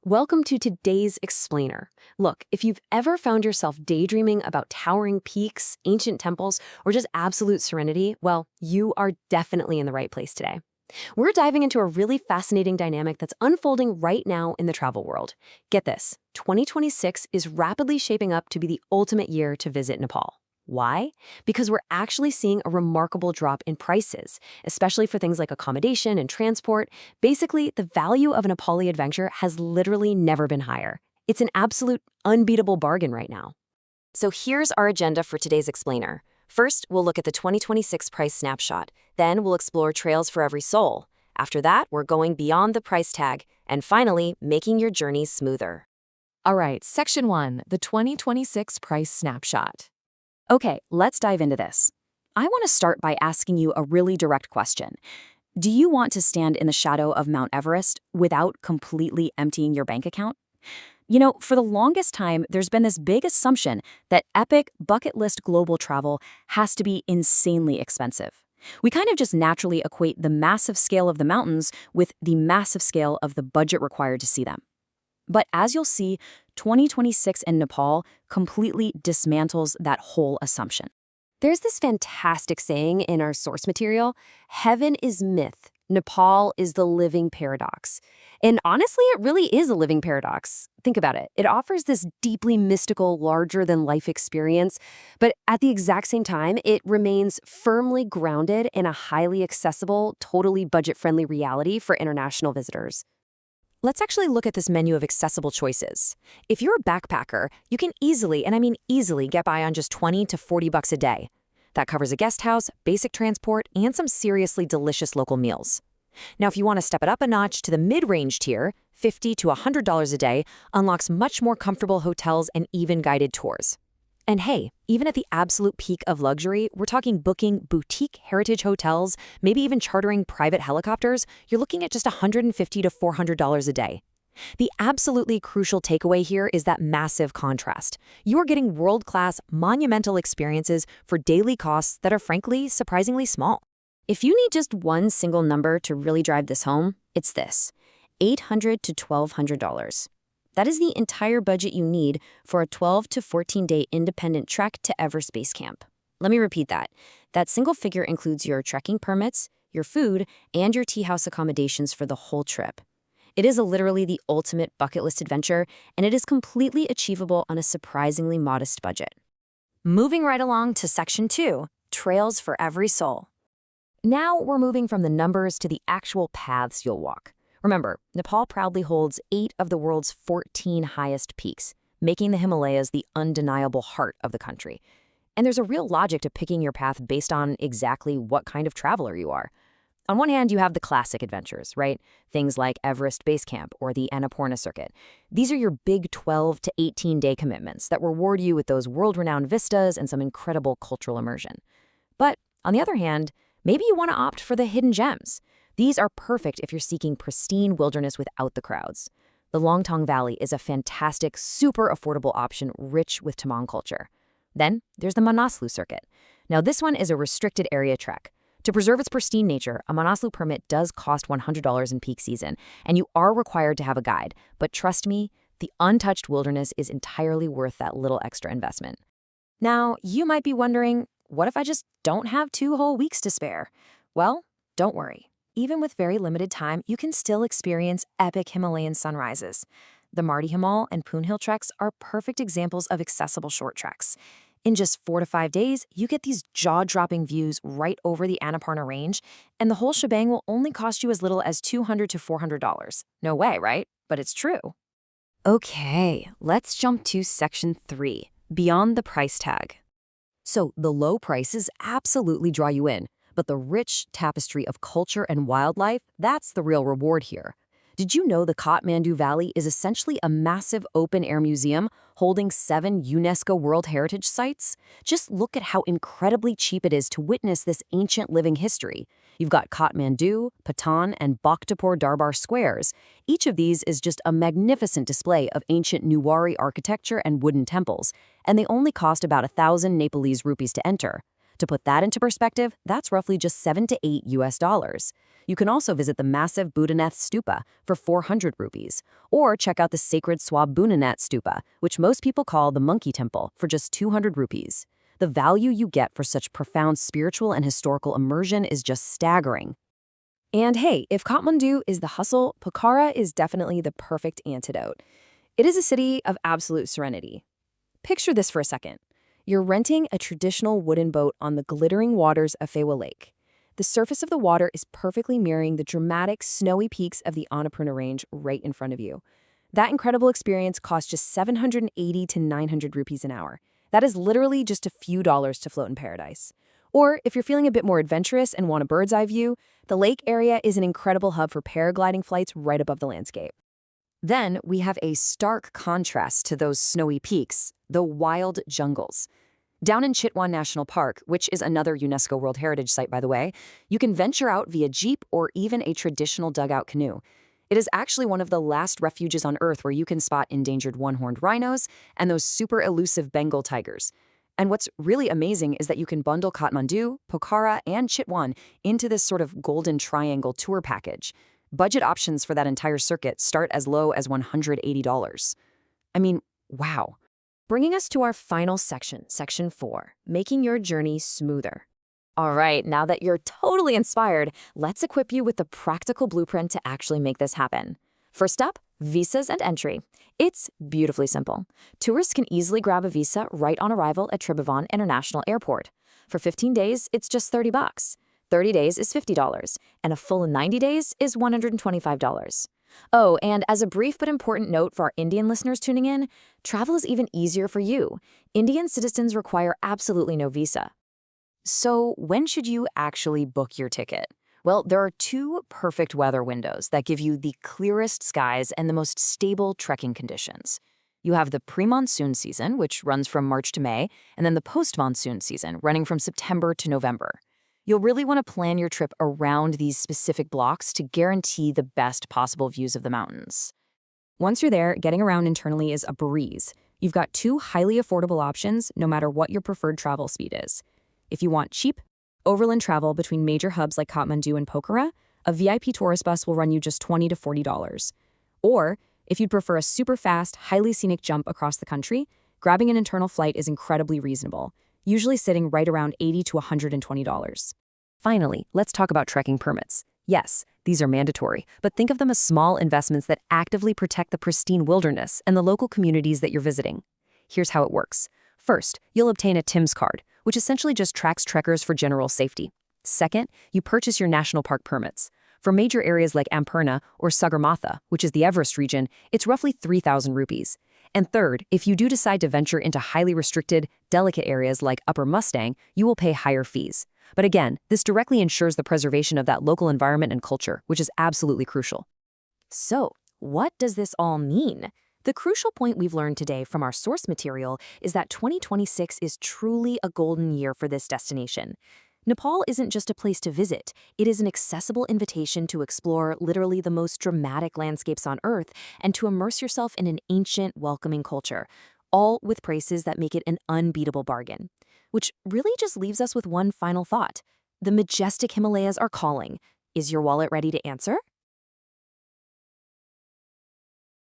Welcome to today's explainer. Look, if you've ever found yourself daydreaming about towering peaks, ancient temples, or just absolute serenity, well, you are definitely in the right place today. We're diving into a really fascinating dynamic that's unfolding right now in the travel world. Get this, 2026 is rapidly shaping up to be the ultimate year to visit Nepal. Why? Because we're actually seeing a remarkable drop in prices, especially for things like accommodation and transport. Basically, the value of a Nepali adventure has literally never been higher. It's an absolute unbeatable bargain right now. So here's our agenda for today's explainer. First, we'll look at the 2026 price snapshot. Then we'll explore trails for every soul. After that, we're going beyond the price tag. And finally, making your journey smoother. All right, Section 1, the 2026 price snapshot. Okay, let's dive into this. I want to start by asking you a really direct question. Do you want to stand in the shadow of Mount Everest without completely emptying your bank account? You know, for the longest time, there's been this big assumption that epic bucket list global travel has to be insanely expensive. We kind of just naturally equate the massive scale of the mountains with the massive scale of the budget required to see them. But as you'll see, 2026 in Nepal completely dismantles that whole assumption. There's this fantastic saying in our source material, heaven is myth, Nepal is the living paradox. And honestly, it really is a living paradox. Think about it. It offers this deeply mystical, larger-than-life experience, but at the exact same time, it remains firmly grounded in a highly accessible, totally budget-friendly reality for international visitors. Let's actually look at this menu of accessible choices. If you're a backpacker, you can easily, and I mean easily, get by on just $20 to $40 a day. That covers a guest house, basic transport, and some seriously delicious local meals. Now, if you want to step it up a notch to the mid-range tier, $50 to $100 a day unlocks much more comfortable hotels and even guided tours. And hey, even at the absolute peak of luxury, we're talking booking boutique heritage hotels, maybe even chartering private helicopters, you're looking at just $150 to $400 a day. The absolutely crucial takeaway here is that massive contrast. You're getting world-class, monumental experiences for daily costs that are frankly surprisingly small. If you need just one single number to really drive this home, it's this: $800 to $1,200. That is the entire budget you need for a 12 to 14-day independent trek to Everest Base Camp. Let me repeat that. That single figure includes your trekking permits, your food, and your tea house accommodations for the whole trip. It is literally the ultimate bucket list adventure, and it is completely achievable on a surprisingly modest budget. Moving right along to Section 2, Trails for Every Soul. Now we're moving from the numbers to the actual paths you'll walk. Remember, Nepal proudly holds 8 of the world's 14 highest peaks, making the Himalayas the undeniable heart of the country. And there's a real logic to picking your path based on exactly what kind of traveler you are. On one hand, you have the classic adventures, right? Things like Everest Base Camp or the Annapurna circuit. These are your big 12 to 18-day commitments that reward you with those world-renowned vistas and some incredible cultural immersion. But on the other hand, maybe you want to opt for the hidden gems. These are perfect if you're seeking pristine wilderness without the crowds. The Longtong Valley is a fantastic, super affordable option rich with Tamang culture. Then there's the Manaslu circuit. Now this one is a restricted area trek. To preserve its pristine nature, a Manaslu permit does cost $100 in peak season, and you are required to have a guide. But trust me, the untouched wilderness is entirely worth that little extra investment. Now, you might be wondering, what if I just don't have 2 whole weeks to spare? Well, don't worry. Even with very limited time, you can still experience epic Himalayan sunrises. The Mardi Himal and Poon Hill treks are perfect examples of accessible short treks. In just 4 to 5 days, you get these jaw-dropping views right over the Annapurna range, and the whole shebang will only cost you as little as $200 to $400. No way, right? But it's true. Okay, let's jump to Section 3, Beyond the Price Tag. So the low prices absolutely draw you in. But the rich tapestry of culture and wildlife, that's the real reward here. Did you know the Kathmandu Valley is essentially a massive open-air museum holding 7 UNESCO World Heritage Sites? Just look at how incredibly cheap it is to witness this ancient living history. You've got Kathmandu, Patan, and Bhaktapur Darbar squares. Each of these is just a magnificent display of ancient Nuwari architecture and wooden temples, and they only cost about 1,000 Nepalese rupees to enter. To put that into perspective, that's roughly just 7 to 8 US dollars. You can also visit the massive Buddhanath Stupa for 400 rupees, or check out the sacred Swabunanath Stupa, which most people call the Monkey Temple, for just 200 rupees. The value you get for such profound spiritual and historical immersion is just staggering. And hey, if Kathmandu is the hustle, Pokhara is definitely the perfect antidote. It is a city of absolute serenity. Picture this for a second. You're renting a traditional wooden boat on the glittering waters of Fewa Lake. The surface of the water is perfectly mirroring the dramatic, snowy peaks of the Annapurna Range right in front of you. That incredible experience costs just 780 to 900 rupees an hour. That is literally just a few dollars to float in paradise. Or if you're feeling a bit more adventurous and want a bird's eye view, the lake area is an incredible hub for paragliding flights right above the landscape. Then we have a stark contrast to those snowy peaks, the wild jungles. Down in Chitwan National Park, which is another UNESCO World Heritage Site, by the way, you can venture out via jeep or even a traditional dugout canoe. It is actually one of the last refuges on Earth where you can spot endangered one-horned rhinos and those super elusive Bengal tigers. And what's really amazing is that you can bundle Kathmandu, Pokhara, and Chitwan into this sort of golden triangle tour package. Budget options for that entire circuit start as low as $180. I mean, wow. Bringing us to our final section, Section 4, making your journey smoother. All right, now that you're totally inspired, let's equip you with the practical blueprint to actually make this happen. First up, visas and entry. It's beautifully simple. Tourists can easily grab a visa right on arrival at Tribhuvan International Airport. For 15 days, it's just $30. 30 days is $50, and a full 90 days is $125. Oh, and as a brief but important note for our Indian listeners tuning in, travel is even easier for you. Indian citizens require absolutely no visa. So when should you actually book your ticket? Well, there are two perfect weather windows that give you the clearest skies and the most stable trekking conditions. You have the pre-monsoon season, which runs from March to May, and then the post-monsoon season, running from September to November. You'll really want to plan your trip around these specific blocks to guarantee the best possible views of the mountains. Once you're there, getting around internally is a breeze. You've got two highly affordable options, no matter what your preferred travel speed is. If you want cheap, overland travel between major hubs like Kathmandu and Pokhara, a VIP tourist bus will run you just $20 to $40. Or, if you'd prefer a super fast, highly scenic jump across the country, grabbing an internal flight is incredibly reasonable, usually sitting right around $80 to $120. Finally, let's talk about trekking permits. Yes, these are mandatory, but think of them as small investments that actively protect the pristine wilderness and the local communities that you're visiting. Here's how it works. First, you'll obtain a TIMS card, which essentially just tracks trekkers for general safety. Second, you purchase your national park permits. For major areas like Annapurna or Sagarmatha, which is the Everest region, it's roughly 3,000 rupees. And third, if you do decide to venture into highly restricted, delicate areas like Upper Mustang, you will pay higher fees. But again, this directly ensures the preservation of that local environment and culture, which is absolutely crucial. So, what does this all mean? The crucial point we've learned today from our source material is that 2026 is truly a golden year for this destination. Nepal isn't just a place to visit, it is an accessible invitation to explore literally the most dramatic landscapes on Earth and to immerse yourself in an ancient, welcoming culture, all with prices that make it an unbeatable bargain. Which really just leaves us with one final thought. The majestic Himalayas are calling. Is your wallet ready to answer?